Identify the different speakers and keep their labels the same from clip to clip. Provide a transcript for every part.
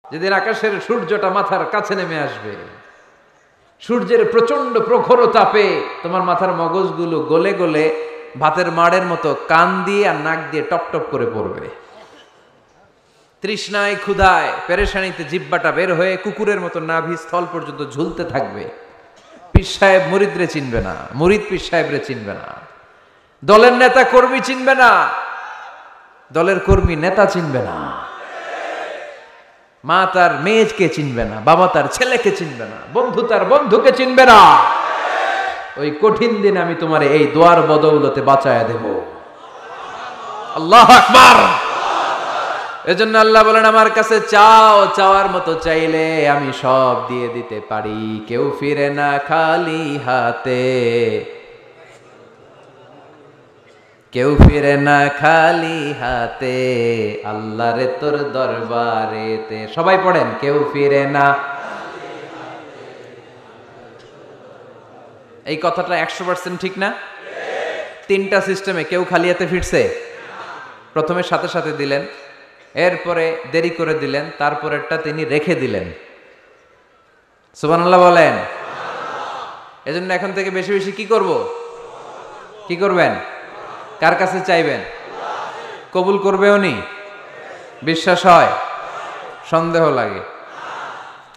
Speaker 1: যেদিন আকাশের সূর্যটা মাথার কাছে নেমে আসবে, সূর্যের প্রচন্ড প্রখর তাপে তোমার মাথার মগজগুলো গলে গলে ভাতের মাড়ের মতো কান দিয়ে আর নাক দিয়ে টপ টপ করে পড়বে। তৃষ্ণায় ক্ষুধায় পেরেশানিতে জিব্বাটা বের হয়ে কুকুরের মতো নাভি স্থল পর্যন্ত ঝুলতে থাকবে। পীর সাহেব মুরিদরে চিনবে না, মুরিদ পীর সাহেবরে চিনবে না, দলের নেতা কর্মী চিনবে না, দলের কর্মী নেতা চিনবে না, মা তার মেয়েকে চিনবে না, বাবা তার ছেলেকে চিনবে না, বন্ধু তার বন্ধুকে চিনবে না। ওই কঠিন দিন আমি তোমার এই দোয়ার বদৌলতে বাঁচায়া দেব। আল্লাহু আকবার। এজন্য আল্লাহ বলেন, আমার কাছে চাও, চাওয়ার মতো চাইলে আমি সব দিয়ে দিতে পারি। কেউ ফিরে না খালি হাতে, কেউ ফিরে না খালি হাতে, আল্লাহরে তোর দরবারেতে। সবাই পড়েন, কেউ ফিরে না। এই কথাটা 100% ঠিক না? তিনটা সিস্টেমে কেউ খালি হাতে ফিরছে? প্রথমে সাথে সাথে দিলেন, এরপরে দেরি করে দিলেন, তারপরেরটা তিনি রেখে দিলেন। সুবহানাল্লাহ বলেন। এজন্য এখন থেকে বেশি বেশি কি করব? কি করবেন? কার কাছে চাইবেন? কবুল করবে উনি? বিশ্বাস হয়? সন্দেহ লাগে?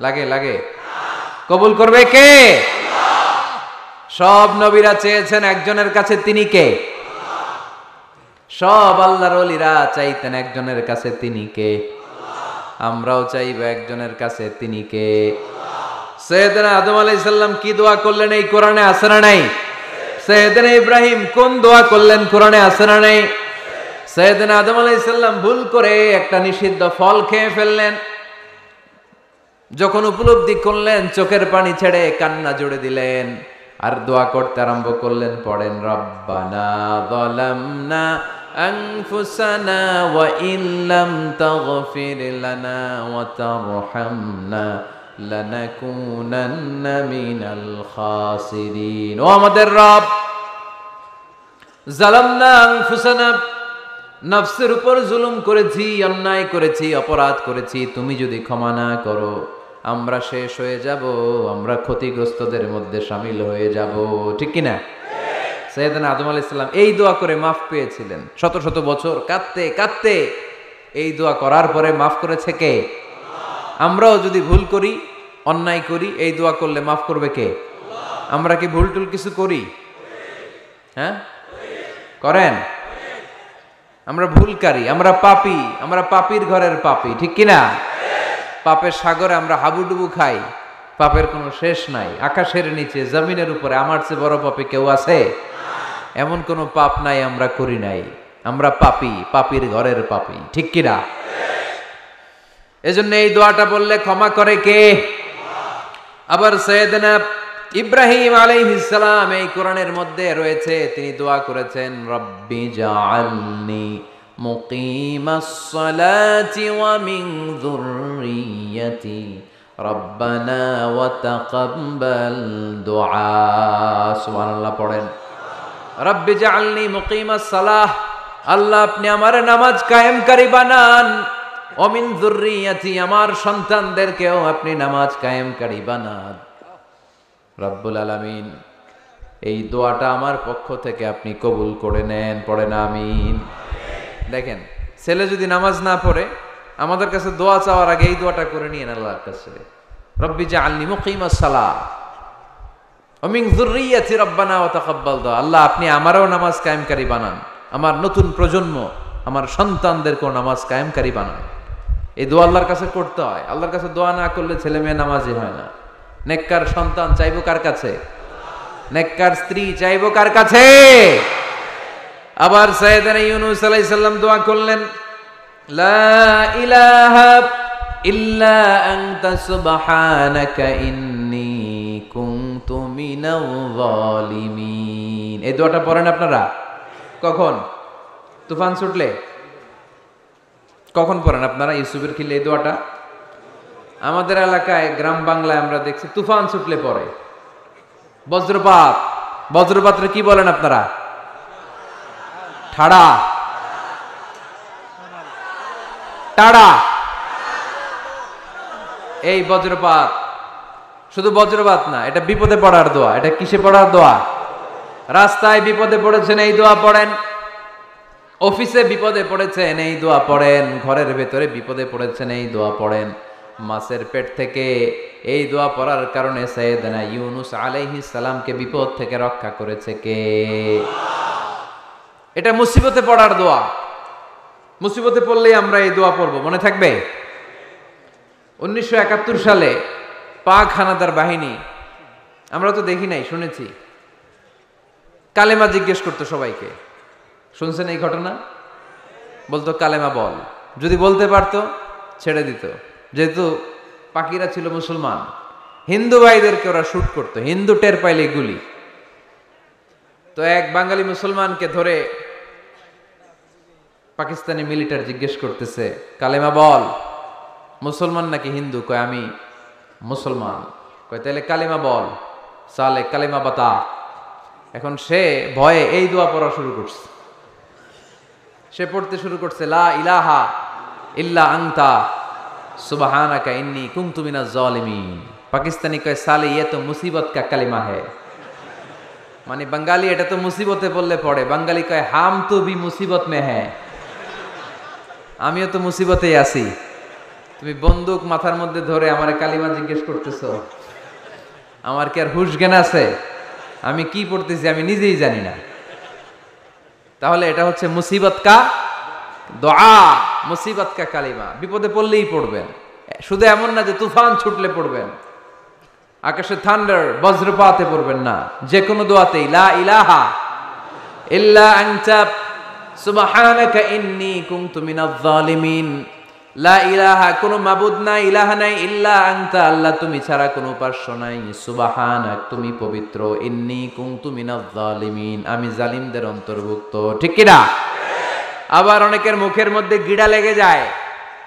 Speaker 1: লাগে লাগে? কবুল করবে কে? সব নবীরা চেয়েছেন একজনের কাছে, তিনি কে? সব আল্লাহর ওলিরা চাইতেন একজনের কাছে, তিনি কে? আমরাও চাইব একজনের কাছে, তিনি কে? সাইয়েদনা আদম আলাইহিস সালাম কি দোয়া করলেন এই কোরআনে আছে না নাই? সাইয়েদনা ইব্রাহিম কোন দোয়া করলেন কোরআনে আছে না নাই? সাইয়েদনা আদম আলাইহিস সালাম ভুল করে একটা নিষিদ্ধ ফল খেয়ে ফেললেন, যখন উপলব্ধি করলেন চোখের পানি ছেড়ে কান্না জুড়ে দিলেন আর দোয়া করতে আরম্ভ করলেন। পড়েন, রব্বানা যালামনা আনফুসানা ওয়া ইল্লাম তাগফির লানা ওয়া তারহামনা লানাকুনান্না মিনাল খাসিরিন। ও আমাদের রব, যালামনা আনফুসানা, নফসের উপর জুলুম করেছি, অন্যায় করেছি, অপরাধ করেছি, তুমি যদি ক্ষমা না করো আমরা শেষ হয়ে যাব, আমরা ক্ষতিগ্রস্তদের মধ্যে শামিল হয়ে যাব। ঠিক কিনা? সাইয়েদনা আদম আলাইহিস সালাম এই দোয়া করে মাফ পেয়েছিলেন। শত শত বছর কাঁদতে কাঁদতে এই দোয়া করার পরে মাফ করেছে কে? আমরাও যদি ভুল করি, অন্যায় করি, এই দোয়া করলে মাফ করবে কে? আমরা কি ভুল টুল কিছু করি? হ্যাঁ, করেন? আমরা ভুলকারী, আমরা পাপী, আমরা পাপীর ঘরের পাপী। ঠিক কিনা? পাপের সাগরে আমরা হাবুডুবু খাই, পাপের কোনো শেষ নাই। আকাশের নিচে, জমিনের উপরে আমার চেয়ে বড় পাপী কেউ আছে? এমন কোনো পাপ নাই আমরা করি নাই। আমরা পাপী, পাপীর ঘরের পাপী। ঠিক কিনা? এজন্য এই দোয়াটা বললে ক্ষমা করে কে? আবার সাইয়েদনা ইব্রাহিম আলাইহিস সালাম এই কোরআনের মধ্যে রয়েছে, তিনি দোয়া করেছেন, রব্বি জাআলনি মুকিমাস সালাতি ওয়া মিন যুররিয়্যাতি রব্বানা ওয়া তাকাব্বাল দুআ। সুবহানাল্লাহ পড়েন, রব্বি জাআলনি মুকিমাস সালাহ, আল্লাহ আপনি আমার নামাজ কায়েমকারী বানান, ওয়া মিন যুররিয়্যাতি, আমার সন্তানদেরকেও আপনি নামাজ কায়েমকারী বানান। রব্বুল আলামিন, এই দোয়াটা আমার পক্ষ থেকে আপনি কবুল করে নেন। পড়েন আমিন। দেখেন, ছেলে যদি নামাজ না পড়ে আমাদের কাছে দোয়া চাওয়ার আগে এই দোয়াটা করে নিয়েন আল্লাহর কাছে, রব্বি জাআলনি মুকিমাস সালাহ ওয়া মিন যুররিয়্যাতি রব্বানা ওয়া তাকাব্বাল দুআ। আল্লাহ আপনি আমারও নামাজ কায়েমকারী বানান, আমার নতুন প্রজন্ম, আমার সন্তানদেরকেও নামাজ কায়েমকারী বানান। এই দোয়া আল্লাহর কাছে করতে হয়। আল্লাহর কাছে দোয়া না করলে ছেলে মেয়ে নামাজি হয় না। নেককার সন্তান চাইবো কার কাছে? নেককার স্ত্রী চাইবো কার কাছে? আবার সাইয়েদনা ইউনূস আলাইহিস সালাম দোয়া করলেন, লা ইলাহা ইল্লা আনতা সুবহানাকা ইন্নী কুনতু মিনাল যালিমিন। এই দোয়াটা পড়েন আপনারা কখন? তুফান ছুটলে? কখন পড়েন আপনারা ইউসুফের খিলে এই দোয়াটা? আমাদের এলাকায় গ্রাম বাংলায় আমরা দেখছি তুফান ছুটলে পড়ে। বজ্রপাত, বজ্রপাতরে কি বলেন আপনারা? ঠাড়া, টাড়া, এই বজ্রপাত, শুধু বজ্রপাত না, এটা বিপদে পড়ার দোয়া। এটা কিসে পড়ার দোয়া? রাস্তায় বিপদে পড়েছেন, এই দোয়া পড়েন। অফিসে বিপদে পড়েছেন, এই দোয়া পড়েন। ঘরের ভেতরে বিপদে পড়েছেন, এই দোয়া পড়েন। মাছের পেট থেকে এই দোয়া পড়ার কারণে সাইয়েদনা ইউনুস আলাইহিস সালামকে বিপদ থেকে রক্ষা করেছে কে? এটা মুসিবতে পড়ার দোয়া। মুসিবতে পড়লেই আমরা এই দোয়া পড়ব, মনে থাকবে? 1971 সালে পাক হানাদার বাহিনী, আমরা তো দেখি নাই, শুনেছি, কালেমা জিজ্ঞেস করতো সবাইকে। শুনছেন এই ঘটনা? বলতো কালেমা বল, যদি বলতে পারতো ছেড়ে দিত। যেহেতু পাকিরা ছিল মুসলমান, হিন্দু ভাইদেরকে ওরা শুট করতো, হিন্দু টের পাইলে গুলি। তো এক বাঙালি মুসলমানকে ধরে পাকিস্তানি মিলিটারি জিজ্ঞেস করতেছে, কালেমা বল, মুসলমান নাকি হিন্দু? কয় আমি মুসলমান। কয় তাহলে কালেমা বল, সালে কালেমা বাতা। এখন সে ভয়ে এই দোয়া পড়া শুরু করছে। সে পড়তে শুরু করছে, লা ইলাহা ইল্লা আনতা সুবহানাকা ইন্নী কুনতু মিনাজ জালিমিন। পাকিস্তানি কয় সালে ये तो मुसीबत का कलिमा है। মানে বাঙালি এটা তো মুসিবতে পড়লে পড়ে, বাঙালি কয় হাম তো ভি মুসিবত মে হ্যায়, আমিও তো মুসিবতেই আছি। তুমি বন্দুক মাথার মধ্যে ধরে আমারে কালিমা জিজ্ঞেস করতেছো, আমার কি আর হুশ জ্ঞান আছে? আমি কি পড়তেছি আমি নিজেই জানি না। তাহলে এটা হচ্ছে মুসিবত কা দোয়া, মুসিবত কা কালিমা। বিপদে পড়লেই পড়বেন, শুধু এমন না যে তুফান ছুটলে পড়বেন, আকাশে থান্ডার বজ্রপাতে পড়বেন না। যে কোনো দোয়াতেই লা ইলাহা ইল্লা আনতা সুবহানাকা ইন্নী কুনতু মিনাজ জালিমিন। লা ইলাহা, কোনো মাবুদ নাই, ইলাহা নাই, ইল্লা আনতা, আল্লাহ তুমি ছাড়া কোনো উপাস্য নাই, সুবহানাক, তুমি পবিত্র, ইন্নী কুনতু মিনাজ জালিমিন, আমি জালিমদের অন্তর্ভুক্ত। ঠিক কি না? আবার অনেকের মুখের মধ্যে গিড়া লেগে যায়,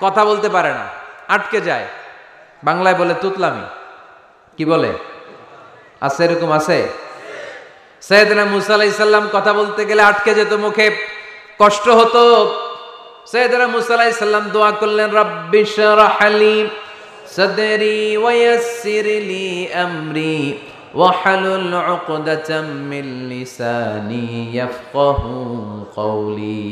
Speaker 1: কথা বলতে পারে না, আটকে যায়। বাংলায় বলে তুতলামি। কি বলে? আছে, এরকম আছে। সাইয়েদনা মুসা আলাইহিস সালাম কথা বলতে গেলে আটকে যেত, মুখে কষ্ট হতো। সাইয়েদনা মুসা আলাইহিস সালাম দোয়া করলেন, রাব্বিশ রাহ লি সাদরি ওয়া ইয়াসসির লি আমরি ওয়াহলুল উকদাতাম মিন লিসানি ইয়াফকাহু কওলি।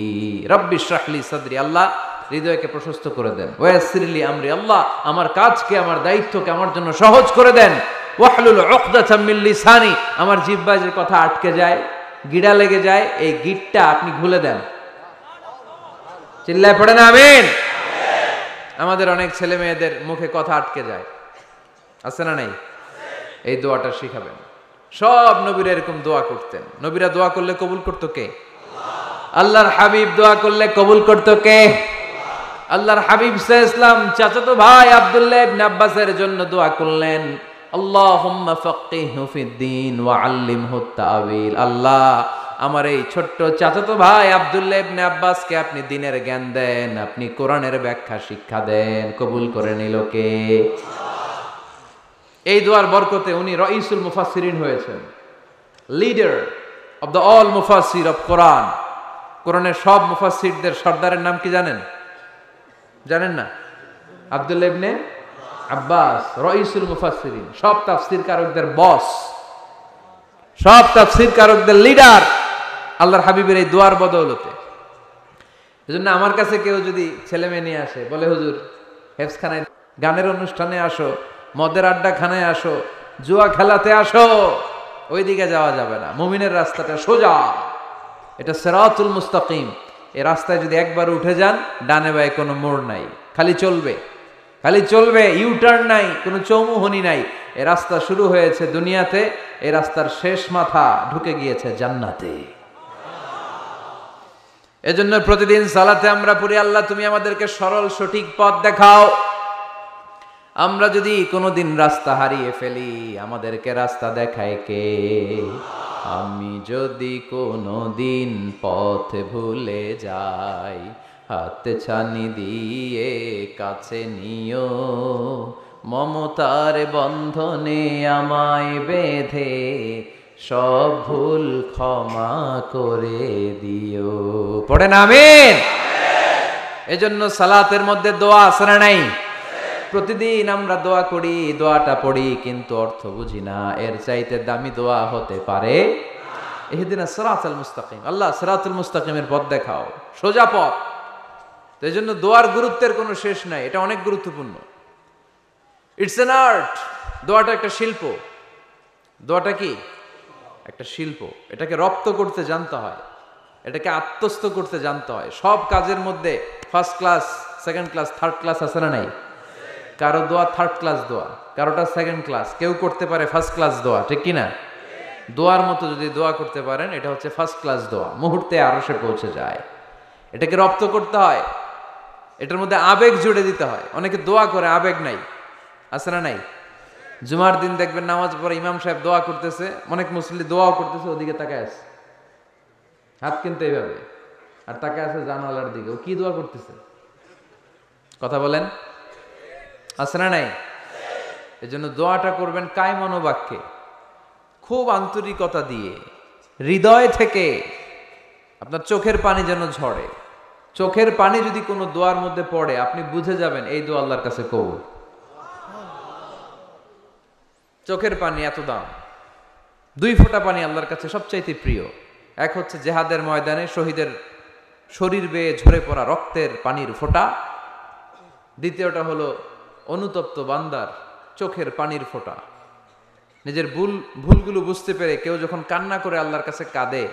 Speaker 1: রাব্বিশ রাহ লি সাদরি, আল্লাহ হৃদয়কে প্রশস্ত করে দেন। ওয়া ইয়াসসির লি আমরি, আল্লাহ আমার কাজকে, আমার দায়িত্বকে আমার জন্য সহজ করে দেন। ওয়াহলুল উকদাতাম মিন লিসানি, আমার জিহ্বায় যে কথা আটকে যায়, গিড়া লেগে যায়, এই গিটটা আপনি খুলে দেন। চিল্লায় পড়েন আমিন। আমাদের অনেক ছেলে মেয়েদের মুখে কথা আটকে যায়, আছে না নাই? এই দোয়াটা শিখাবেন। সব নবীরা এরকম দোয়া করতেন। নবীরা দোয়া করলে কবুল করতো কে? আল্লাহর হাবিব দোয়া করলে কবুল করতো কে? আল্লাহর হাবিব সাল্লাল্লাহু আলাইহি ওয়াসাল্লাম চাচাতো ভাই আব্দুল্লাহ ইবনে আব্বাসের জন্য দোয়া করলেন, আল্লাহুম্মা ফাক্কিহহু ফিদ্দীন ওয়া আল্লিমহু তা'ওয়িল। আল্লাহ আমার এই ছোট্ট চাচাতো ভাই আব্দুল্লাহ ইবনে আব্বাসকে আপনি দ্বীনের জ্ঞান দেন, আপনি কোরআনের ব্যাখ্যা শিক্ষা দেন। কবুল করে নিল কে? এই দোয়ার বরকতে উনি রাইসুল মুফাসসিরিন হয়েছেন, লিডার অফ দ্য অল মুফাসসির অফ কোরআন। কোরআনের সব মুফাসসিরদের সর্দারের নাম কি জানেন? জানেন না? আব্দুল্লাহ ইবনে আব্বাস রাইসুল মুফাসসিরিন, সব তাফসীর কারকদের বস, সব তাফসীর কারকদের লিডার আল্লাহর হাবিবের এই দোয়ার বদৌলতে। এজন্য আমার কাছে কেউ যদি ছেলে মেয়ে নিয়ে আসে, বলে হুজুর হেফজখানায় গানের অনুষ্ঠানে আসো, মদের আড্ডাখানায় আসো, জুয়া খেলাতে আসো, ওইদিকে যাওয়া যাবে না, মুমিনের রাস্তাটা সোজা, এটা সিরাতুল মুস্তাকিম। এই রাস্তায় যদি একবার উঠে যান, ডানে বায়ে কোনো মোড় নাই, খালি চলবে, খালি চলবে, ইউটার্ন নাই, কোনো চৌমুহনী নাই। এই রাস্তা শুরু হয়েছে দুনিয়াতে, এই রাস্তার শেষ মাথা ঢুকে গিয়েছে জান্নাতে। এজন্য প্রতিদিন সালাতে আমরা পড়ি, আল্লাহ তুমি আমাদেরকে সরল সঠিক পথ দেখাও। আমরা যদি কোনোদিন রাস্তা হারিয়ে ফেলি, আমাদেরকে রাস্তা দেখায় কে? আমি যদি কোনোদিন পথ ভুলে যাই, হাতে ছানি দিয়ে কাছে নিও, মমতার বন্ধনে আমায় বেঁধে সব ভুল ক্ষমা করে দিও। পড়েন আমিন। এজন্য সালাতের মধ্যে দোয়া আছে না নাই? প্রতিদিন আমরা দোয়া করি, দোয়াটা পড়ি, কিন্তু অর্থ বুঝি না। এর চাইতে দামি দোয়া হতে পারে ইহদিনাস সিরাতাল মুস্তাকিম। আল্লাহ সিরাতুল মুস্তাকিমের পথ দেখাও, সোজা পথ। তো এই জন্য দোয়ার গুরুত্বের কোনো শেষ নাই, এটা অনেক গুরুত্বপূর্ণ। It's an art. দোয়াটা একটা শিল্প। দোয়াটা কি? একটা শিল্প। এটাকে রপ্ত করতে জানতে হয়, এটাকে আত্মস্থ করতে জানতে হয়। সব কাজের মধ্যে first class, second class, third class আছে না নাই? কারো দোয়া থার্ড ক্লাস দোয়া, কারোটা সেকেন্ড ক্লাস, কেউ করতে পারে ফার্স্ট ক্লাস দোয়া, ঠিক কিনা? দোয়ার মতো যদি দোয়া করতে পারেন, এটা হচ্ছে ফার্স্ট ক্লাস দোয়া, মুহূর্তে আরশে পৌঁছে যায়। এটাকে রপ্ত করতে হয়, এটার মধ্যে আবেগ জুড়ে দিতে হয়। অনেকে দোয়া করে আবেগ নাই, আছে না নাই? জুমার দিন দেখবেন নামাজ পড়ে ইমাম সাহেব দোয়া করতেছে, অনেক মুসল্লি দোয়াও করতেছে, ওদিকে তাকায় আছে, হাত কিন্তু এইভাবে, আর তাকায় আছে জানালার দিকে। ও কি দোয়া করতেছে? কথা বলেন, আছে না নাই? এই জন্য দোয়াটা করবেন কায় মনোবাক্যে, খুব আন্তরিকতা দিয়ে, হৃদয় থেকে। আপনার চোখের পানি যেন ঝরে। চোখের পানি যদি কোনো দোয়ার মধ্যে পড়ে, আপনি বুঝে যাবেন এই দোয়া আল্লাহর কাছে কবুল। চোখের পানি এত দাম। 2 ফোঁটা পানি আল্লাহর কাছে সবচাইতে প্রিয়। এক হচ্ছে জেহাদের ময়দানে শহীদের শরীর বেয়ে ঝরে পড়া রক্তের পানির ফোঁটা। দ্বিতীয়টা হলো অনুতপ্ত বান্দার চোখের পানির ফোঁটা। নিজের ভুলগুলো বুঝতে পেরে কেউ যখন কান্না করে আল্লাহর কাছে কাঁদে,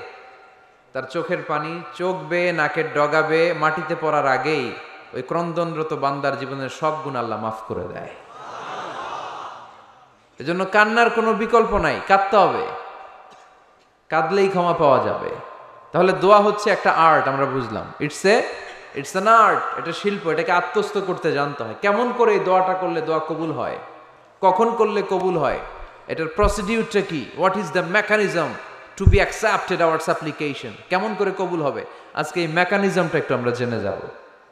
Speaker 1: তার চোখের পানি চোখ বেয়ে নাকের ডগা বেয়ে মাটিতে পড়ার আগেই ওই ক্রন্দনরত বান্দার জীবনের সব গুণ আল্লাহ মাফ করে দেয়। এজন্য কান্নার কোনো বিকল্প নাই, কাঁদতে হবে। কাঁদলেই ক্ষমা পাওয়া যাবে। তাহলে দোয়া হচ্ছে একটা আর্ট, আমরা বুঝলাম। ইটস অ্যান আর্ট, এটা শিল্প। এটাকে আত্মস্থ করতে জানতে হয়। কেমন করে এই দোয়াটা করলে দোয়া কবুল হয়, কখন করলে কবুল হয়, এটার প্রসিডিউরটা কি, what is the mechanism two be accepted hour সাপ্লিকেশন, কেমন করে কবুল হবে, আজকে এই মেকানিজমটা একটু আমরা জেনে যাব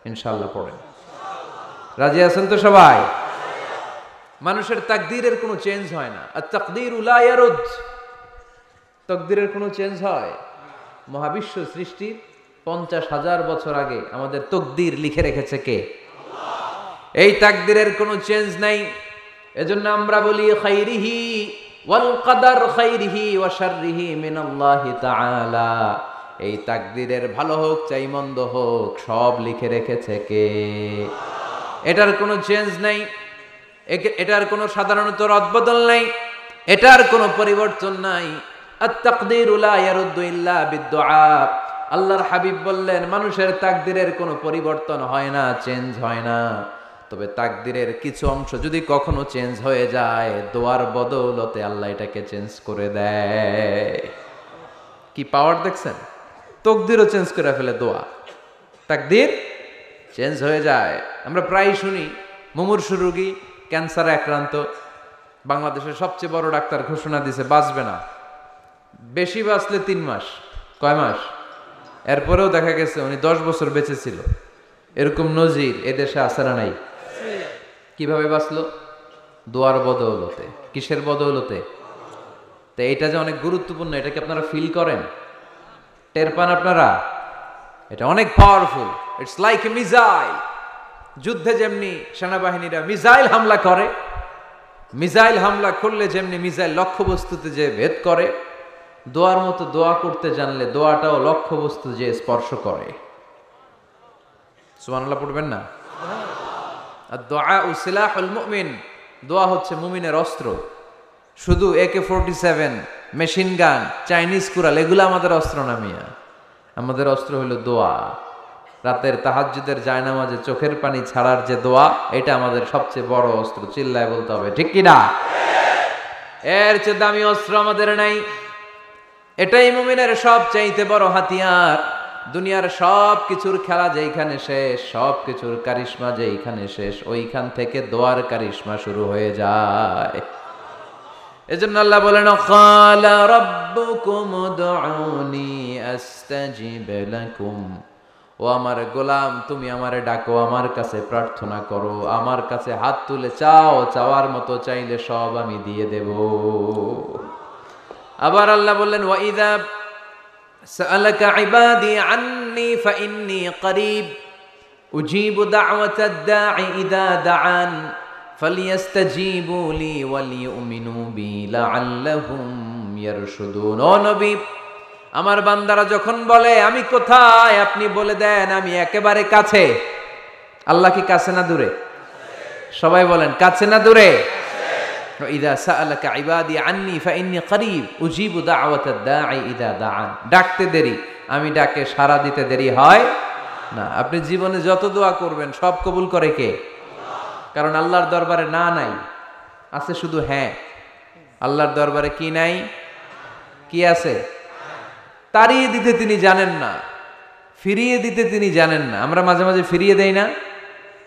Speaker 1: ইনশাআল্লাহ। পড়েন, রাজি আছেন তো সবাই? মানুষের তাকদীরের কোনো চেঞ্জ হয় না। আর তাকদীরু লা ইয়ারুদ, তাকদীরের কোনো চেঞ্জ হয়? মহাবিশ্ব সৃষ্টির 50,000 বছর আগে আমাদের তাকদীর লিখে রেখেছে কে? আল্লাহ। এই তাকদীরের কোনো চেঞ্জ নাই। এজন্য আমরা বলি খাইরিহি ওয়াল কদর খাইরিহি ওয়া শাররিহি মিনাল্লাহি তাআলা। এই তাকদীরের ভালো হোক চাই মন্দ হোক, সব লিখে রেখেছে কে? এটার কোনো চেঞ্জ নাই, এটার কোনো সাধারণত রদবদল নাই, এটার কোনো পরিবর্তন নাই। আত-তাকদীরু লা ইয়ারুদ্দু ইল্লা বিদ-দুআ। আল্লাহর হাবিব বললেন, মানুষের তাকদীরের কোনো পরিবর্তন হয় না, চেঞ্জ হয় না। তবে তাকদীরের কিছু অংশ যদি কখনো চেঞ্জ হয়ে যায়, দোয়ার বদৌলতে আল্লাহ এটাকে চেঞ্জ করে দেয়। কি পাওয়ার দেখছেন? তাকদীরও চেঞ্জ করে ফেলে দোয়া। তাকদীর চেঞ্জ হয়ে যায়। আমরা প্রায় শুনি মুমূর্ষু রোগী, ক্যান্সারে আক্রান্ত, বাংলাদেশের সবচেয়ে বড় ডাক্তার ঘোষণা দিছে বাঁচবে না, বেশি বাঁচলে 3 মাস। কয় মাস? এরপরেও দেখা গেছে উনি 10 বছর বেঁচে ছিল। এরকম নজির এদেশে আছে না নাই? কিভাবে বাঁচলো? দোয়ার বদৌলতে। কিসের বদৌলতে? তো এটা যে অনেক গুরুত্বপূর্ণ, এটা কি আপনারা ফিল করেন, টের পান আপনারা? এটা অনেক powerful. It's like a missile. যুদ্ধে যেমনি সেনাবাহিনীরা মিসাইল হামলা করে, মিসাইল হামলা করলে যেমনি মিসাইল লক্ষ্যবস্তুতে যে ভেদ করে, দোয়ার মতো দোয়া করতে জানলে দোয়াটাও লক্ষ্যবস্তু যে স্পর্শ করে। সুবহানাল্লাহ পড়বেন না? আর দোয়া সিলাহুল মুমিন, দোয়া হচ্ছে মুমিনের অস্ত্র। শুধু AK-47, machine gun, Chinese Corel এগুলো আমাদের অস্ত্র না মিয়া। আমাদের অস্ত্র হলো দোয়া। রাতের তাহাজ্জুদের জায়নামাজে চোখের পানি ছাড়ার যে দোয়া, এটা আমাদের সবচেয়ে বড় অস্ত্র। চিল্লায় বলতে হবে, ঠিক কি না? এর চেয়ে দামি অস্ত্র আমাদের নাই। এটাই মুমিনের সবচাইতে বড় হাতিয়ার। দুনিয়ার সব কিছুর খেলা যেইখানে শেষ, সব কিছুর কারিশমা যেইখানে শেষ, ওইখান থেকে দোয়ার কারিশমা শুরু হয়ে যায়। এজন্য আল্লাহ বলেন, ক্বালা রাব্বুকুম উদউনি আস্তাজিব লাকুম। ও আমার গোলাম, তুমি আমারে ডাকো, আমার কাছে প্রার্থনা করো, আমার কাছে হাত তুলে চাও, চাওয়ার মতো চাইলে সব আমি দিয়ে দেব। আবার আল্লাহ বললেন, ওয়া ইযা সাআলাকা ইবাদি আন্নী ফাইন্নী করিব উজিবু দাওয়াতাদ দাঈ ইযা দাআন ফালিয়াস্তাজিবু লি ওয়ালিউমিনু বি লাআল্লাহুম ইয়ারশুদুন। ও নবী, আমার বান্দারা যখন বলে আমি কোথায়, আপনি বলে দেন আমি একেবারে কাছে। আল্লাহ কি কাছে না দূরে? সবাই বলেন কাছে না দূরে? ইযা সাআলাকা ইবাদি আন্নী ফাইন্নী করিব উজিবু দাওয়াতাদ দাঈ ইযা দাআন। ডাকতে দেরি, আমি ডাকে সাড়া দিতে দেরি হয় না। আপনি জীবনে যত দোয়া করবেন সব কবুল করে কে? কারণ আল্লাহর দরবারে না নাই, আছে শুধু হ্যাঁ। আল্লাহর দরবারে কি নাই? কি আছে? তাড়িয়ে দিতে তিনি জানেন না, ফিরিয়ে দিতে তিনি জানেন না। আমরা মাঝে মাঝে ফিরিয়ে দেই না?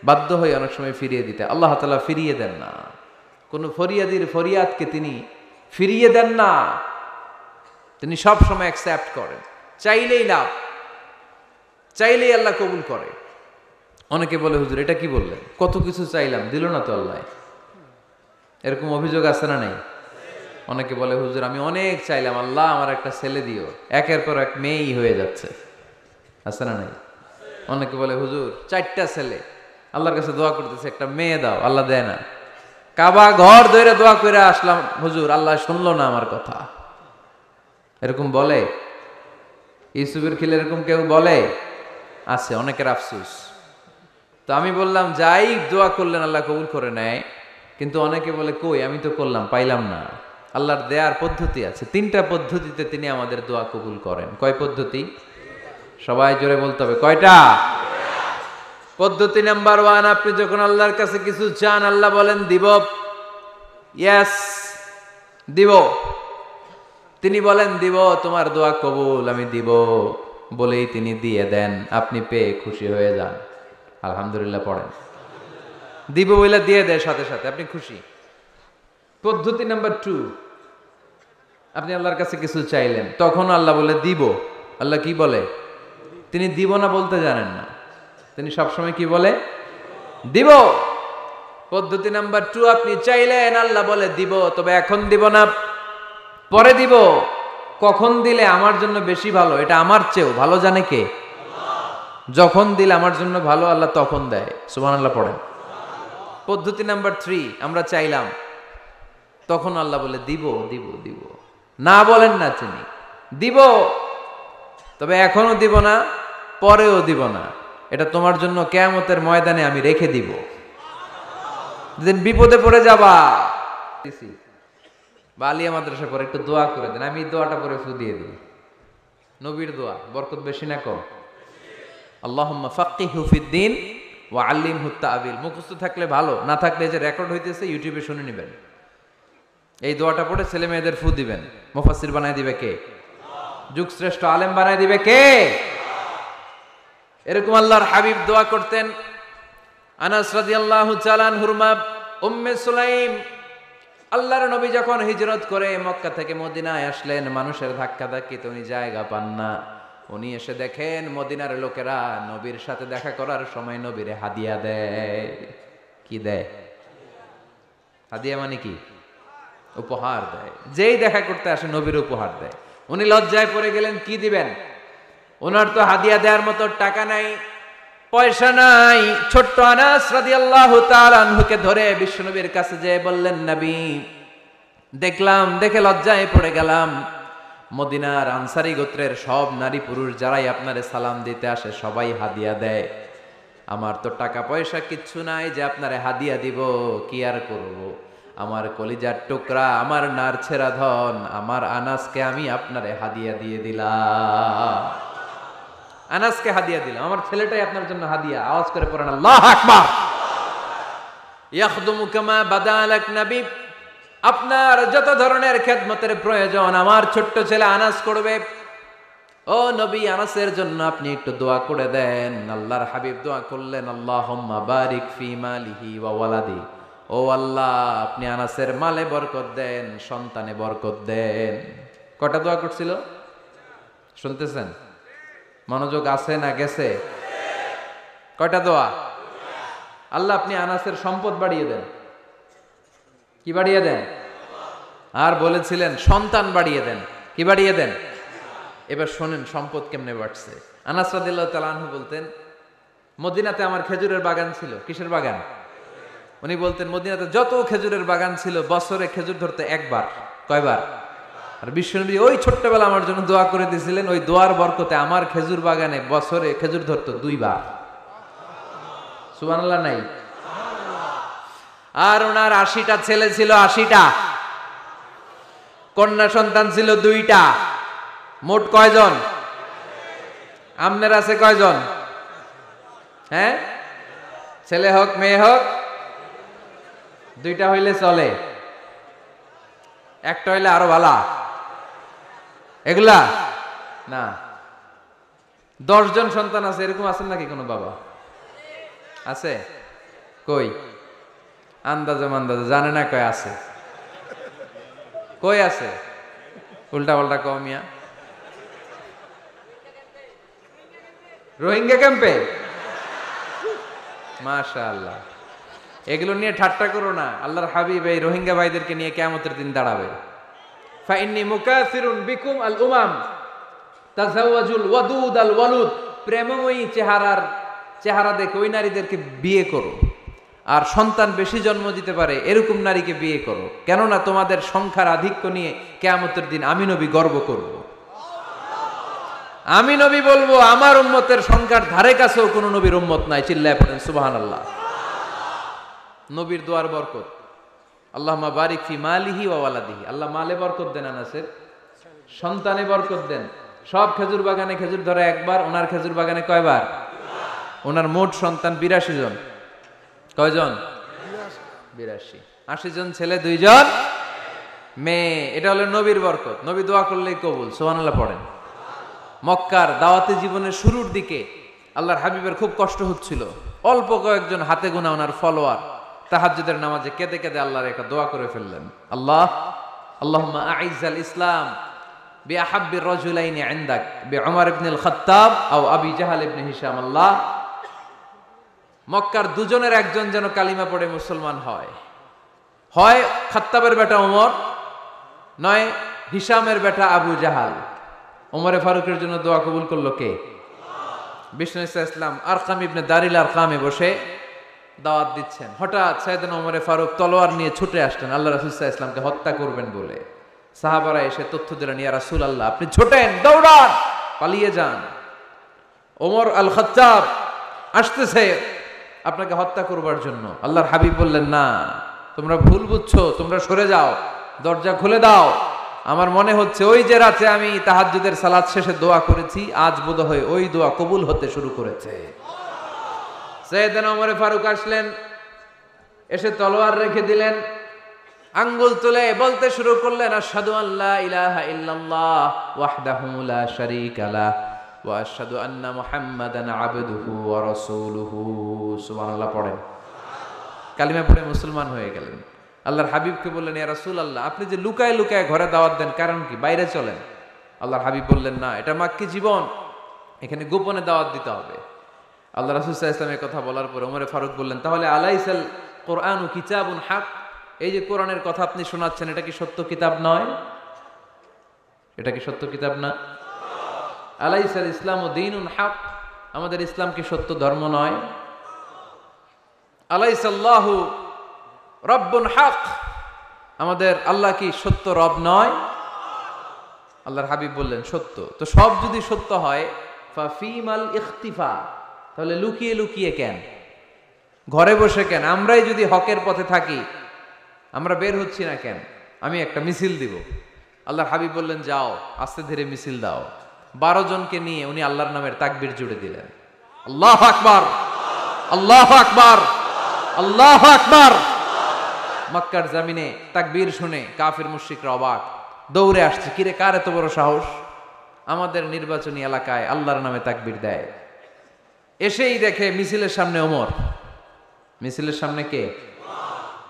Speaker 1: বাধ্য হই অনেক সময় ফিরিয়ে দিতে, আল্লাহ তাআলা ফিরিয়ে দেন না। কোন ফরিয়াদির ফরিয়াদকে তিনি ফিরিয়ে দেন না, তিনি সব সময় অ্যাকসেপ্ট করেন। চাইলেই লাভ, চাইলেই আল্লাহ কবুল করে। অনেকে বলে হুজুর এটা কি বললেন, কত কিছু চাইলাম দিল না তো আল্লাহ। এরকম অভিযোগ আছে না নাই? অনেকে বলে হুজুর আমি অনেক চাইলাম, আল্লাহ আমার একটা ছেলে দিও, একের পর এক মেয়েই হয়ে যাচ্ছে। আছে না নাই? অনেকে বলে হুজুর 4টা ছেলে, আল্লাহর কাছে দোয়া করতেছে একটা মেয়ে দাও, আল্লাহ দেয় না। কাবা ঘর ধরে দোয়া করে আসলাম হুজুর, আল্লাহ শুনলো না আমার কথা। এরকম বলে? ইউসুফের খিলে এরকম কেউ বলে? আছে, অনেকের আফসোস। তো আমি বললাম যাই দোয়া করলেন আল্লাহ কবুল করে নেয়, কিন্তু অনেকে বলে কই আমি তো করলাম পাইলাম না। আল্লাহর দেয়ার পদ্ধতি আছে, 3টা পদ্ধতিতে তিনি আমাদের দোয়া কবুল করেন। কয় পদ্ধতি? সবাই জোরে বলতে হবে, কয়টা? পদ্ধতি নাম্বার 1, আপনি যখন আল্লাহর কাছে কিছু চান আল্লাহ বলেন দিব, ইয়েস দিব। তিনি বলেন দিব, তোমার দোয়া কবুল, আমি দিব বলেই তিনি দিয়ে দেন। আপনি পেয়ে খুশি হয়ে যান, আলহামদুলিল্লাহ পড়েন। দিব বলে দিয়ে দেয় সাথে সাথে, আপনি খুশি। পদ্ধতি নাম্বার 2, আপনি আল্লাহর কাছে কিছু চাইলেন, তখন আল্লাহ বলে দিব। আল্লাহ কি বলে? তিনি দিব না বলতে জানেন না, তিনি সবসময় কি বলে? দিব। পদ্ধতি নাম্বার 2, আপনি চাইলেন আল্লাহ বলে দিব, তবে এখন দিব না, পরে দিব। কখন দিলে আমার জন্য বেশি ভালো, এটা আমার চেয়েও ভালো জানে কে? যখন দিলে আমার জন্য ভালো আল্লাহ তখন দেয়। সুবহানাল্লাহ পড়েন। পদ্ধতি নাম্বার 3, আমরা চাইলাম, তখন আল্লাহ বলে দিব দিব দিব, না বলেন না তিনি দিব, তবে এখনো দিব না, পরেও দিব না, এটা তোমার জন্য কিয়ামতের ময়দানে আমি রেখে দিব, যেদিন বিপদে পড়ে যাবা। বালিয়া মাদ্রাসা পরে একটু দোয়া করে দেন, আমি দোয়াটা পরে ফু দিয়ে দিই। নবীর দোয়া, বরকত বেশি না কম? আল্লাহুম্মা ফাক্কিহু ফিদ্দিন ওয়া আল্লিমহু তা'বিল। মুখস্থ থাকলে ভালো, না থাকলে যে রেকর্ড হইতেছে ইউটিউবে শুনে নেবেন। এই দোয়াটা পড়ে ছেলে মেয়েদের ফু দিবেন। মুফাসসির বানায় দিবে কে? যুগ শ্রেষ্ঠ আলেম বানায় দিবে কে? এরকম আল্লাহর হাবিব দোয়া করতেন। আনাস রাদিয়াল্লাহু তাআলা আনহুর মা উম্মে সুলাইম, আল্লাহর নবী যখন হিজরত করে মক্কা থেকে মদিনায় আসলেন, মানুষের ধাক্কা ধাক্কিতে উনি জায়গা পান না। উনি এসে দেখেন মদিনার লোকেরা নবীর সাথে দেখা করার সময় নবীরে হাদিয়া দেয়। কি দেয়? হাদিয়া মানে কি? উপহার দেয়। যেই দেখা করতে আসে নবীর উপহার দেয়। উনি লজ্জায় পড়ে গেলেন, কি দিবেন? ওনার তো হাদিয়া দেওয়ার মতো টাকা নাই, পয়সা নাই। ছোট্ট আনাস রাদিয়াল্লাহু তাআলা আনহুকে ধরে বিশ্বনবীর কাছে যেয়ে বললেন, নবী দেখলাম, দেখে লজ্জায় পড়ে গেলাম, মদিনার আনসারী গোত্রের সব নারী পুরুষ যারাই আপনারে সালাম দিতে আসে সবাই হাদিয়া দেয়। আমার তো টাকা পয়সা কিচ্ছু নাই যে আপনারে হাদিয়া দিব, কি আর করব। আমার কলিজার টুকরা, আমার নারছেরা ধন, আমার আনাসকে আমি আপনারে হাদিয়া দিয়ে দিলাম। আনাসকে হাদিয়া দিলাম, আমার ছেলেটাই আপনার জন্য হাদিয়া। আওয়াজ করে পড়েন আল্লাহু আকবার। ইয়াখদুমু কামা বাদালাক নবী, আপনার যত ধরনের খেদমতের প্রয়োজন আমার ছোট্ট ছেলে আনাস করবে। ও নবী, আনাসের জন্য আপনি একটু দোয়া করে দেন। আল্লাহর হাবিব দোয়া করলেন, আল্লাহুম্মা বারিক ফি মালিহি ওয়া ওয়ালাদি। ও আল্লাহ, আপনি আনাসের মালে বরকত দেন, সন্তানে বরকত দেন। কটা দোয়া করছিল শুনতেছেন? মনোযোগ আছে না গেছে? কয়টা দোয়া? আল্লাহ আপনি আনাসের সম্পদ বাড়িয়ে দেন। কি বাড়িয়ে দেন? আর বলেছিলেন সন্তান বাড়িয়ে দেন। কি বাড়িয়ে দেন? এবার শোনেন সম্পদ কেমনে বাড়ছে। আনাস রাদিয়াল্লাহু তাআলা আনহু বলতেন, মদিনাতে আমার খেজুরের বাগান ছিল। কিসের বাগান? উনি বলতেন মদিনাতে যত খেজুরের বাগান ছিল বছরে খেজুর ধরতে একবার। কয়বার? আর বিশ্বনবী ওই ছোট্টবেলা আমার জন্য দোয়া করে দিয়েছিলেন, ওই দোয়ার বরকতে আমার খেজুর বাগানে বছরে খেজুর ধরতো 2 বার। সুবহানাল্লাহ নাই? আর ওনার 80টা ছেলে ছিল, 80টা। কন্যা সন্তান ছিল 2টা। মোট কয়জন? আমনের আছে কয়জন? হ্যাঁ, ছেলে হোক মেয়ে হোক 2টা হইলে চলে, একটা হইলে আরো ভালো। এগুলা না, 10 জন সন্তান আছে এরকম আছেন নাকি কোনো বাবা? আছে? কই? আন্দাজে মান্দাজে জানে না কয় আছে। কই আছে? উল্টা পাল্টা কমিয়া রোহিঙ্গা ক্যাম্পে। মাশাআল্লাহ, এগুলো নিয়ে ঠাট্টা করো না। আল্লাহর হাবিব এই রোহিঙ্গা ভাইদেরকে নিয়ে কিয়ামতের দিন দাঁড়াবে। ফাইন্নী মুকাসিরুন বিকুম আল উমাম তাজাওয়াজুল ওয়াদুদ আল ওয়ালুদ। প্রেমময়ী চেহারা দেখে ওই নারীদেরকে বিয়ে করো, আর সন্তান বেশি জন্ম দিতে পারে এরকম নারীকে বিয়ে করো, কেননা তোমাদের সংখ্যার আধিক্য নিয়ে কিয়ামতের দিন আমি নবী গর্ব করব। আমি নবী বলবো আমার উম্মতের সংখ্যার ধারে কাছেও কোন নবীর উম্মত নাই। চিল্লায় পড়েন সুবহানাল্লাহ। নবীর দোয়ার বরকত। আল্লাহুম্মা বারিক ফি মালিহি ওয়া ওয়ালাদিহি। আল্লাহ মালে বরকত দেন, আনাসের সন্তানে বরকত দেন। সব খেজুর বাগানে খেজুর ধরে একবার, ওনার খেজুর বাগানে কয়বার? ওনার মোট সন্তান 82 জন। কয়জন? 82। 80 জন ছেলে, 2 জন মেয়ে। এটা হলো নবীর বরকত। নবী দোয়া করলেই কবুল। সুবহানাল্লাহ পড়েন। মক্কার দাওয়াতি জীবনের শুরুর দিকে আল্লাহর হাবিবের খুব কষ্ট হচ্ছিল। অল্প কয়েকজন হাতে গোনা ওনার ফলোয়ার তাহাজ্জুদের নামাজে কেঁদে কেঁদে আল্লাহর একটা দোয়া করে ফেললেন। আল্লাহুম্মা আইজ্জাল ইসলাম বিআহাব্বির রাজুলাইনি ইনদাক বিউমর ইবনুল খাত্তাব আও আবি জাহল ইবনে হিশাম। আল্লাহ, মক্কার দুজনের একজন যেন কালিমা পড়ে মুসলমান হয়। হয় খাত্তাবের বেটা ওমর, নয় হিশামের বেটা আবু জাহাল। ওমরে ফারুকের জন্য দোয়া কবুল করলো কে? বিষ্ণু ইসলাম আরকাম ইবনে দারিল আরকামে বসে দাওয়াত দিচ্ছেন। হঠাৎ সাইয়েদনা ওমরে ফারুক তলোয়ার নিয়ে ছুটে আসলেন আল্লাহ রাসূল সাল্লাল্লাহু আলাইহি ওয়াসাল্লামকে হত্যা করবেন বলে। সাহাবারা এসে তথ্য দিলেন, ইয়া রাসূলুল্লাহ আপনি ছোটেন, দৌড়ান, পালিয়ে যান। ওমর আল খাত্তাব আসতেছে আপনাকে হত্যা করবার জন্য। আল্লাহর হাবিব বললেন, না, তোমরা ভুল বুঝছো, তোমরা সরে যাও, দরজা খুলে দাও। আমার মনে হচ্ছে ওই যে রাতে আমি তাহাজ্জুদের সালাত শেষে দোয়া করেছি, আজ বোধহয় ওই দোয়া কবুল হতে শুরু করেছে। সাইয়েদনা ওমর ফারুক আসলেন, এসে তলোয়ার রেখে দিলেন, আঙ্গুল তুলে বলতে শুরু করলেন, আশহাদু আল্লা ইলাহা ইল্লাল্লাহ ওয়াহদাহু লা শারীকা লাহ ওয়া আশহাদু আন্না মুহাম্মাদান আবদুহু ওয়া রাসূলুহু। সুবহানাল্লাহ পড়েন। কালিমা পড়ে মুসলমান হয়ে গেলেন। আল্লাহর হাবিবকে বললেন, ইয়া রাসূলুল্লাহ আপনি যে লুকায় লুকায় ঘরে দাওয়াত দেন, কারণ কি? বাইরে চলেন। আল্লাহর হাবিব বললেন, না, এটা মাক্কি জীবন, এখানে গোপনে দাওয়াত দিতে হবে। আল্লাহ রাসূল সাল্লাল্লাহু আলাইহি ওয়াসাল্লামের কথা বলার পরে ওমর ফারুক বললেন, তাহলে আলাইসাল কোরআনু কিতাবুন হক, এই যে কোরআনের কথা আপনি শোনাচ্ছেন এটা কি সত্য কিতাব নয়? এটা কি সত্য কিতাব না? আলাইসাল ইসলামু দীনুন হক, আমাদের ইসলাম কি সত্য ধর্ম নয়? আলাইসাল্লাহু রব্বুন হক, আমাদের আল্লাহ কি সত্য রব নয়? আল্লাহর হাবিব বললেন, সত্য। তো সব যদি সত্য হয়, ফাফিমাল ইখতিফা, তাহলে লুকিয়ে লুকিয়ে কেন, ঘরে বসে কেন? আমরাই যদি হকের পথে থাকি, আমরা বের হচ্ছি না কেন? আমি একটা মিছিল দিব। আল্লাহর হাবিব বললেন, যাও, আস্তে ধীরে মিছিল দাও। 12 জনকে নিয়ে উনি আল্লাহর নামের তাকবীর জুড়ে দিলেন। আল্লাহু আকবার, আল্লাহু আকবার, আল্লাহু আকবার। মক্কার জমিনে তাকবীর শুনে কাফির মুশরিকরা অবাক, দৌড়ে আসছে, কিরে কার এত বড় সাহস আমাদের নির্বাচনী এলাকায় আল্লাহর নামে তাকবীর দেয়। এসেই দেখে মিছিলের সামনে ওমর। মিছিলের সামনে কে?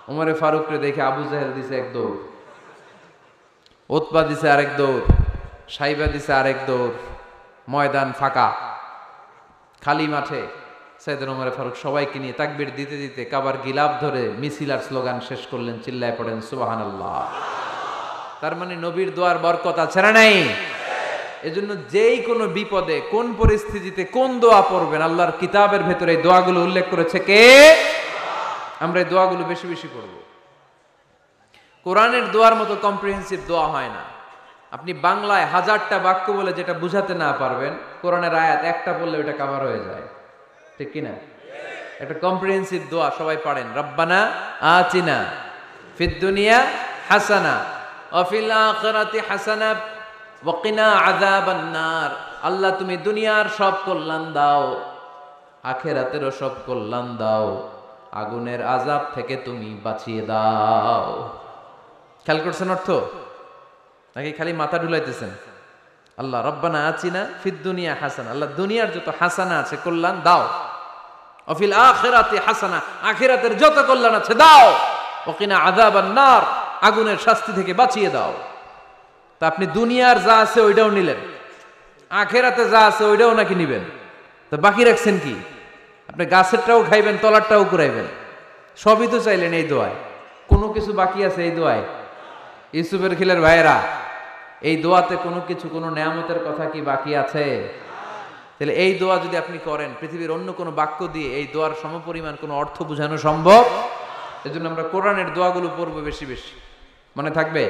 Speaker 1: ওমরে ফারুকরে দেখে আবু জাহেল দিছে এক দৌড়, উতবা দিছে আরেক দৌড়, সাইবা দিছে আরেক দৌড়। ময়দান ফাঁকা, খালি মাঠে সাইয়েদনা ওমর ফারুক সবাইকে নিয়ে তাকবীর দিতে দিতে কাবার গিলাফ ধরে মিছিল আর স্লোগান শেষ করলেন। চিল্লায় পড়েন সুবহানাল্লাহ। তার মানে নবীর দোয়ার বরকত আছে না নাই? এজন্য যেই কোনো বিপদে, কোন পরিস্থিতিতে কোন দোয়া পড়বেন, আল্লাহর কিতাবের ভেতরে এই দোয়াগুলো উল্লেখ করেছে কে? আমরা এই দোয়াগুলো বেশি বেশি করব। কোরআনের দোয়ার মতো কম্প্রিহেন্সিভ দোয়া হয় না। আপনি বাংলায় 1000টা বাক্য বলে যেটা বুঝাতে না পারবেন, কোরআনের আয়াত একটা বললে ওটা কভার হয়ে যায়, ঠিক কিনা? একটা কম্প্রিহেন্সিভ দোয়া সবাই পড়েন, রব্বানা আতিনা ফিদ দুনিয়া হাসানা ওয়া ফিল আখিরাতি হাসানা ওয়া কিনা আযাবান নার। আল্লাহ তুমি দুনিয়ার সব কল্যাণ দাও, আখিরাতেরও সব কল্যাণ দাও, আগুনের আযাব থেকে তুমি বাঁচিয়ে দাও। খেয়াল করছেন অর্থ নাকি খালি মাথা ঢুলাইতেছেন? আল্লাহ রব্বানা আতিনা ফিদ দুনিয়া হাসানা, আল্লাহ দুনিয়ার যত হাসানা আছে কল্যাণ দাও, ওয়া ফিল আখিরাতি হাসানা, আখিরাতের যত কল্যাণ আছে দাও, ওয়া কিনা আযাবান নার, আগুনের শাস্তি থেকে বাঁচিয়ে দাও। তা আপনি দুনিয়ার যা আছে ওইটাও নিলেন, আখিরাতে যা আছে ওইটাও নাকি নিবেন, তো বাকি রাখছেন কি? আপনি গাছেরটাও খাইবেন, তলারটাও কুড়াইবেন, সবই তো চাইলেন এই দোয়ায়। কোনো কিছু বাকি আছে এই দোয়ায়? ইউসুফের খিলের ভাইয়েরা, এই দোয়াতে কোনো কিছু, কোনো নেয়ামতের কথা কি বাকি আছে? তাহলে এই দোয়া যদি আপনি করেন, পৃথিবীর অন্য কোনো বাক্য দিয়ে এই দোয়ার সমপরিমাণ কোনো অর্থ বোঝানো সম্ভব? এজন্য আমরা কোরআনের দোয়াগুলো পড়বো বেশি বেশি। মনে থাকবে?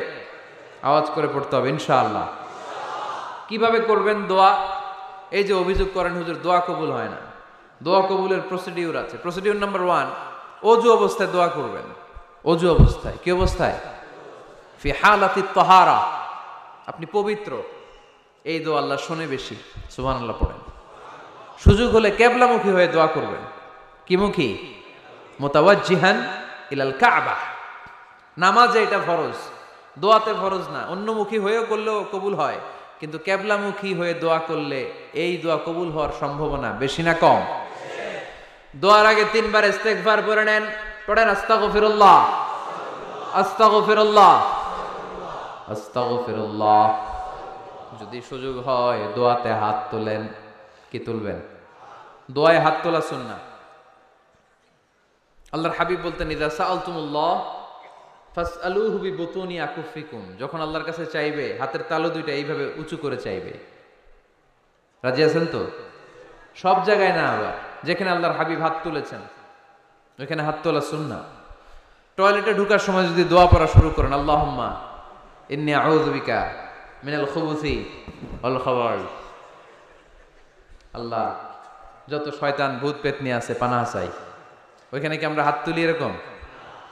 Speaker 1: আওয়াজ করে পড়তে হবে ইনশাআল্লাহ। কিভাবে করবেন দোয়া? এই যে অভিযোগ করেন হুজুর দোয়া কবুল হয় না, দোয়া কবুলের প্রসিডিউর আছে। প্রসিডিউর নাম্বার 1, অজু অবস্থায় দোয়া করবেন। অজু অবস্থায়, কি অবস্থায়? ফি হালাতি তাহারা, আপনি পবিত্র, এই দোয়া আল্লাহ শোনে বেশি, সুবহানাল্লাহ পড়েন। সুযোগ হলে কিবলামুখী হয়ে দোয়া করবেন। কি মুখী? মুতাওয়াজ্জিহান ইলাল কাবা। নামাজে এটা ফরজ, দোয়াতে ফরজ না। অন্যমুখী হয়েও করলেও কবুল হয়, কিন্তু কিবলামুখী হয়ে দোয়া করলে এই দোয়া কবুল হওয়ার সম্ভাবনা বেশি না কম? দোয়ার আগে 3 বার ইস্তেগফার পড়ে নেন। পড়েন আস্তাগফিরুল্লাহ, আস্তাগফিরুল্লাহ, আস্তাগফিরুল্লাহ। যদি সুযোগ হয় দোয়াতে হাত তোলেন। কি তুলবেন? দোয়ায় হাত তোলা সুন্নাহ। আল্লাহর হাবিব বলতেন, ইযা সাআলতুমুল্লাহ ফাসআলুহু বিবুতুনি আকুফিকুম। যখন আল্লাহর কাছে চাইবে, হাতের তালু দুইটা এইভাবে উঁচু করে চাইবে। রাজি আছেন তো? সব জায়গায় না, আবার যেখানে আল্লাহর হাবিব হাত তুলেছেন ওইখানে হাত তোলা সুন্নাহ। টয়লেটে ঢোকার সময় যদি দোয়া পড়া শুরু করেন, আল্লাহুম্মা ইন্নী আউযু বিকা মিনাল খুবুসি ওয়াল খাবাইস, আল্লাহ যত শয়তান ভূত পেতনি আছে পানাহ চাই। ওইখানে কি আমরা হাত তুলি এরকম?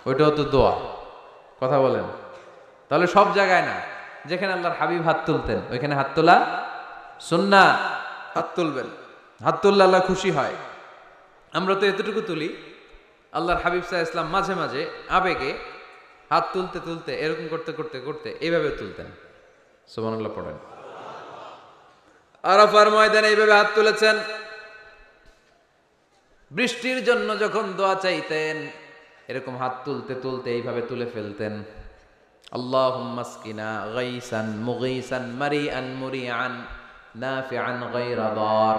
Speaker 1: ওইটাও তো দোয়া। কথা বলেন? তাহলে সব জায়গায় না, যেখানে আল্লাহর হাবিব হাত তুলতেন ওইখানে হাত তোলা সুন্নাহ। হাত তুলবেন, হাত তুললে আল্লাহ খুশি হয়। আমরা তো এতটুকু তুলি, আল্লাহর হাবিব সাল্লাল্লাহু আলাইহি ওয়াসাল্লাম মাঝে মাঝে আবেগে হাত তুলতে তুলতে এরকম করতে করতে করতে এইভাবে তুলতেন। সুবহানাল্লাহ পড়েন। আরাফার ময়দানে এইভাবে হাত তুলেছেন। বৃষ্টির জন্য যখন দোয়া চাইতেন এরকম হাত তুলতে তুলতে এইভাবে তুলে ফেলতেন। আল্লাহুম্মা আসকিনা গাইসান মুগীসান মারিআন মুরিআন নাফিআন গায়রা দার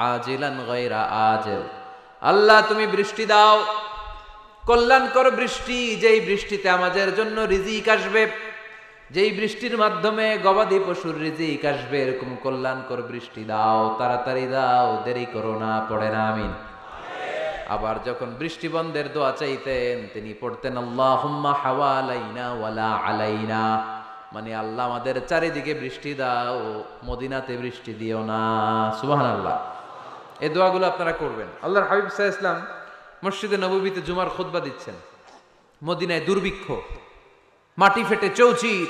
Speaker 1: আজিলান গায়রা আজিল। আল্লাহ তুমি বৃষ্টি দাও, কল্যাণকর বৃষ্টি, যেই বৃষ্টিতে আমাদের জন্য রিজিক আসবে, যেই বৃষ্টির মাধ্যমে গবাদি পশুর রিজিক আসবে, এরকম কল্যাণকর বৃষ্টি দাও, তাড়াতাড়ি দাও, দেরি করো না। পড়েন আমিন। আবার যখন বৃষ্টি বন্ধের দোয়া চাইতেন তিনি পড়তেন আল্লাহুম্মা হাওয়ালাইনা ওয়ালা আলাইনা, মানে আল্লাহ আমাদের চারিদিকে বৃষ্টি দাও, মদিনাতে বৃষ্টি দিও না। সুবহানাল্লাহ। এই দোয়াগুলো আপনারা করবেন। আল্লাহর হাবিব সাল্লাল্লাহু আলাইহি ওয়াসাল্লাম মসজিদে নববীতে জুমার খুতবা দিচ্ছেন। মদিনায় দুর্ভিক্ষ, মাটি ফেটে চৌচির,